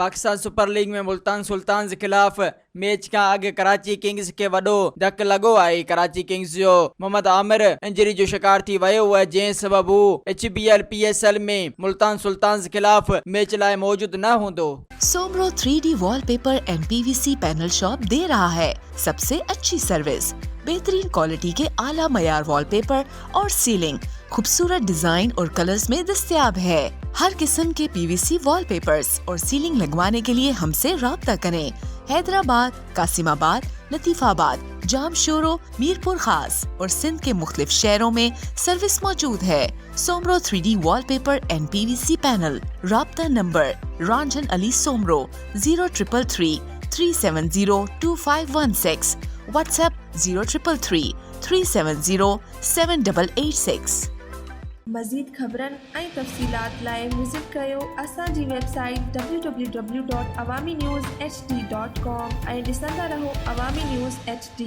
Pakistan super league में Multan sultans खिलाफ़ match खां अॻु कराची किंग्स खे वॾो धकु लॻो आहे। कराची किंग्स जो मोहम्मद आमिर इंजरी जो शिकार थी वियो आहे, जंहिं सबबु हू HBL PSL में मुल्तान सुल्तान्स खिलाफ़ मैच लाइ मौजूद न हूंदो। Soomro 3D wallpaper and PVC panel shop दे रहा है सबसे अच्छी सर्विस, बेहतरीन क्वालिटी के आला मयार वॉलपेपर और सीलिंग खूबसूरत डिजाइन और कलर्स में दस्तयाब है। हर किस्म के PVC वॉलपेपर्स और सीलिंग लगवाने के लिए हमसे राब्ता करें। हैदराबाद, कासिमाबाद, लतीफाबाद, जामशोरो, मीरपुर खास और सिंध के मुख्तलिफ शहरों में सर्विस मौजूद है। Soomro 3D wallpaper and PVC panel. राब्ता नंबर रंजन अली सोमरो 0333 370 2516, WhatsApp 0333 370 7886। मज़ीद ख़बरनि ऐं तफ़सीलात लाइ विज़िट कयो असांजी वेबसाइट www.awamiNewsHD.com ऐं ॾिसंदा रहो अवामी न्यूज़ HD।